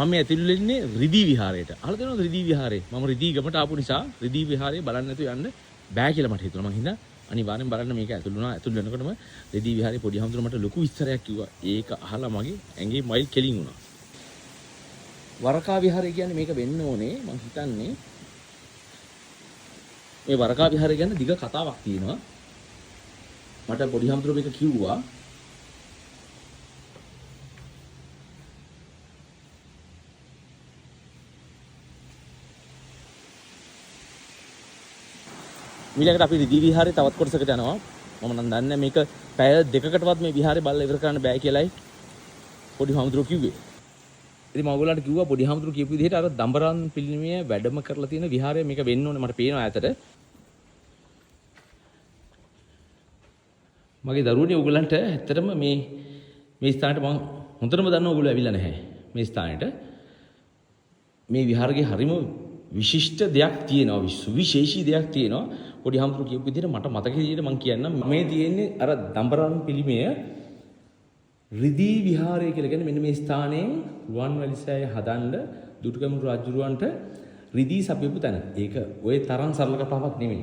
මම ඇතුළු වෙන්නේ රිදී විහාරයට. අහලා තියෙනවද රිදී විහාරේ? මම රිදී ගමට ආපු නිසා රිදී විහාරේ බලන්න නැතුව යන්න බෑ කියලා මට හිතුණා. මං හින්දා අනිවාර්යෙන් බලන්න මේක ඇතුළු වුණා. ඇතුළු වෙනකොටම රිදී විහාරේ පොඩි හඳුන මට ලොකු විස්තරයක් කිව්වා. ඒක අහලා මගේ ඇඟේ මයිල් කෙලින් වුණා. වරකා විහාරය කියන්නේ මේක වෙන්න ඕනේ. මං හිතන්නේ මේ වරකා විහාරය ගැන දිග කතාවක් තියෙනවා. මට පොඩි හඳුන මේක කිව්වා. ඊළඟට අපි රිදී විහාරේ තවත් කොටසකට යනවා. මම නම් දන්නේ මේක පැය දෙකකටවත් මේ විහාරේ බලලා ඉවර කරන්න බෑ කියලායි පොඩි හාමුදුරුවෝ කිව්වේ. ඉතින් මම ඔයගොල්ලන්ට කිව්වා පොඩි හාමුදුරුවෝ කියපු විදිහට අර දඹරන් පිළිමය වැඩම කරලා තියෙන විහාරය මේක වෙන්න ඕනේ. මට පේනවා ඈතට. මගේ දරුවනේ ඔයගොල්ලන්ට ඇත්තටම මේ ස්ථානෙට මම හොඳටම දන්නවා ඔයගොල්ලෝ ඇවිල්ලා නැහැ. මේ ස්ථානෙට මේ විහාරයේ හරිම විශිෂ්ට දෙයක් තියෙනවා. සුවිශේෂී දෙයක් තියෙනවා. පොඩි හාමුදුරුවෝ කියපු විදිහට මට මතක විදිහට මම කියන්නම්. මේ තියෙන්නේ අර දඹරන් පිළිමය රිදී විහාරය කියලා කියන්නේ මෙන්න මේ ස්ථානයෙන් රුවන්වැලිසෑය හදන්න දුටුගැමුණු රජුරවන්ට රිදී සපයපු තැන. ඒක ওই තරම් සරල කතාවක් නෙමෙයි.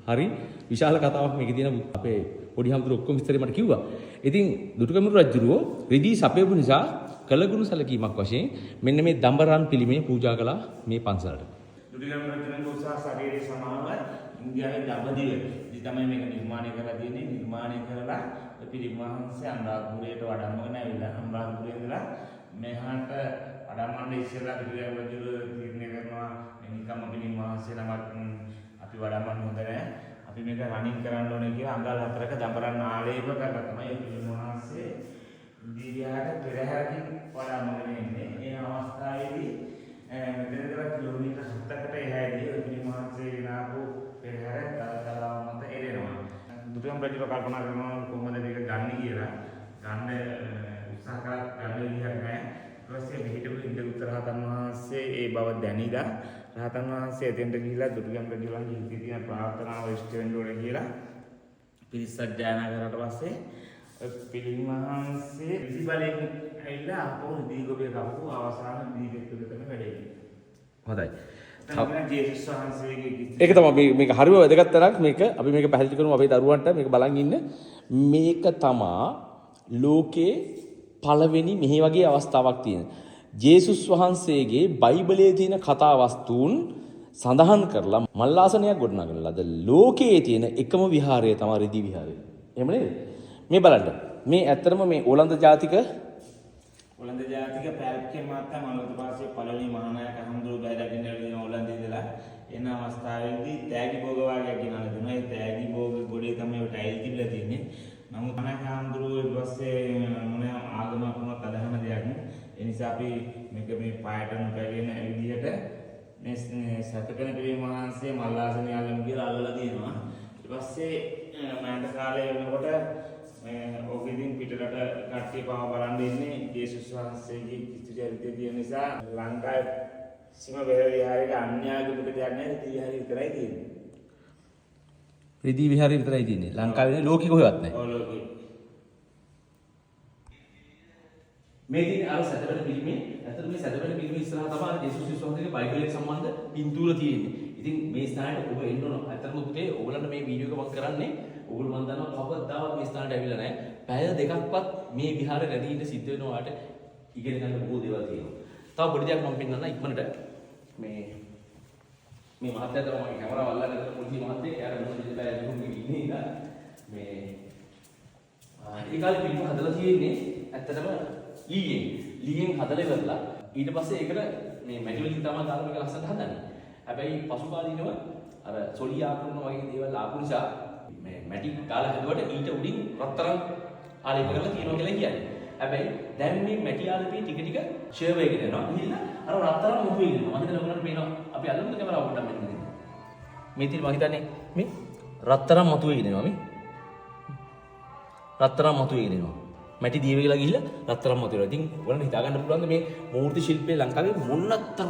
හරි විශාල කතාවක් මේකේ තියෙන අපේ පොඩි හාමුදුරුවෝ ඔක්කොම විස්තරේ මට කිව්වා. ඉතින් දුටුගැමුණු රජුරෝ රිදී සපයපු නිසා කළගුණ සැලකීමක් වශයෙන් මෙන්න මේ දඹරන් පිළිමය පූජා කළා මේ පන්සලට. දුටුගැමුණු රජුගේ උත්සාහ ශරීරයේ සමාව ඉන්දියාවේ දඹදිව ඉතින් තමයි මේක නිර්මාණය කරලා තියෙන්නේ. නිර්මාණය කරලා පිළිමහන්සේ අනුරාධපුරයට වඩම්මගෙන ඇවිල්ලා අනුරාධපුරේ ඉඳලා මෙහාට වඩම්මන්න ඉස්සෙල්ලා දුටුගැමුණු රජු තීරණය කරනවා නිකම්ම පිළිමහන්සේ නමක් අපි වඩම්මන්න හොඳ නැහැ. අපි මේක රනින් කරන්න ඕනේ කියලා අඟල් 4ක දඹරන් ආලේප කරලා තමයි පිළිමහන්සේ ඉන්දියාවට පෙරහැරකින් වඩම්මගෙන ඉන්නේ. මේ අවස්ථාවේදී මෙතනදලා කිලෝමීටර් 7කට එහාදී පිළිමහන්සේ නාපු පෙරහැර තලාව මත එරෙනවා. දුටුගැමුණු රජුව කල්පනා කරනවා කොහොමද මේක ගන්න කියලා. ගන්න උත්සාහ කරලා ගන්න විදිහක් නැහැ. ඊට පස්සේ මෙහිටපු ඉන්දියානු රහතන් වහන්සේ ඒ බව දැනিলা රහතන් වහන්සේ එතෙන්ට ගිහිලා දුටුගැමුණු රජුලන්ගේ හිතේ තියෙන ප්‍රාර්ථනාව ඉෂ්ට වෙන්න ඕනේ කියලා පිරිසක් ජායනා කරාට පස්සේ පිළිමහන්සේ විසිබලෙන් ඇවිල්ලා අපෝ දීගොබේ කවපු අවසාන දීගෙත් උඩටම වැඩේ. හොඳයි. ජේසුස් වහන්සේගේ ඒක තමයි මේක හරිම වැදගත් තරක්. මේක අපි මේක පැහැදිලි කරමු අපේ දරුවන්ට මේක බලන් ඉන්න. මේක තමා ලෝකේ පළවෙනි මෙහි වගේ අවස්ථාවක් තියෙන. ජේසුස් වහන්සේගේ බයිබලයේ තියෙන කතා වස්තුන් සඳහන් කරලා මල්ලාසනයක් ගොඩනගන ලද ලෝකයේ තියෙන එකම විහාරය තමයි රිදී විහාරය. එහෙම නේද? මේ බලන්න. මේ ඇත්තටම මේ ඕලන්ද ජාතික පැල්කේ මාතා මනෝත පාසේ පළවෙනි මහානායක හඳුරු ගය දකින්න ලැබෙන ඕලන්ද ඉඳලා එන අවස්ථාවේදී තෑගි භෝග වාගයක් ගෙනල්ලා දුන්නා. ඒ තෑගි භෝග ගොඩේ තමයි ඔය ටයිල් තිබිලා තියෙන්නේ. නමුත් මහානායක හඳුරු ඊට පස්සේ මොන ආගමක් වුණත් අදහන දෙයක් නේ. ඒ නිසා අපි මේක මේ පායට නොපැගෙන විදිහට මේ සතකන පිළිම මහන්සිය මල්ලාසන යාලම් කියලා අල්ලලා තියෙනවා. ඊට පස්සේ මෑත කාලේ වෙනකොට ඕකෙදින් පිටරට කට්ටිය පව බලන් ඉන්නේ ජේසුස් වහන්සේගේ කිසි චරිතය තියෙන නිසා ලංකාවේ සීම බෙහෙර විහාරයක අන්‍යාගමික දෙයක් නැහැ. රිදී විහාරය විතරයි තියෙන්නේ. රිදී විහාරය විතරයි තියෙන්නේ. ලංකාවේ ලෝකෙ කොහෙවත් නැහැ. ඔව් ලෝකෙ. මේ තියෙන අර සැදවැල පිළිමේ ඇත්තට මේ සැදවැල පිළිමේ ඉස්සරහා තමයි ජේසුස් වහන්සේගේ බයිබලයට සම්බන්ධ පින්තූර තියෙන්නේ. ඉතින් මේ ස්ථානයට ඔබ එන්න ඕන. ඇත්තටම පුතේ ඔයගලන්ට මේ වීඩියෝ එක මම කරන්නේ ඔයගොල්ලෝ මම දන්නවා කවදාවත් මේ ස්ථානට ඇවිල්ලා නැහැ. පැය දෙකක්වත් මේ විහාරේ රැඳී ඉන්න සිද්ධ වෙනවාට ඉගෙන ගන්න බොහෝ දේවල් තියෙනවා. තව පොඩි දෙයක් මම පෙන්නන්න ඉක්මනට මේ මහත්තයා තමයි මගේ කැමරාව අල්ලගෙන ඉන්න පොඩි මහත්තයෙක්. එයාට මොන දෙයක් බෑ ඉන්නේ ඉඳලා මේ ඒ කාලේ පිළිම හදලා තියෙන්නේ ඇත්තටම ලීයෙන් හදලා ඉවරලා ඊට පස්සේ ඒකට මේ මැටි වලින් තමයි දාලා මේක ලස්සනට හදන්නේ. හැබැයි පසුකාලීනව අර සොලි ආකරන වගේ දේවල් ආපු නිසා මේ මැටි දාලා හදුවට ඊට උඩින් රත්තරන් ආලේප කරලා තියෙනවා කියලා කියන්නේ. හැබැයි දැන් මේ මැටි ආලේපේ ටික ටික ෂේව් වෙගෙන යනවා. ගිහිල්ලා අර රත්තරන් මොහු වෙනවා. මම හිතන්නේ ඔයගොල්ලන්ට පේනවා. අපි අල්ලමුද කැමරාව පොඩ්ඩක් මෙන්න දෙන්න. මේ තියෙන මම හිතන්නේ මේ රත්තරන් මතු වෙගෙන එනවා මේ. රත්තරන් මතු වෙගෙන එනවා. මැටි දිය වෙලා ගිහිල්ලා රත්තරන් මතු වෙනවා. ඉතින් ඔයාලට හිතා ගන්න පුළුවන්ද මේ මූර්ති ශිල්පයේ ලංකාවේ මොනතරම්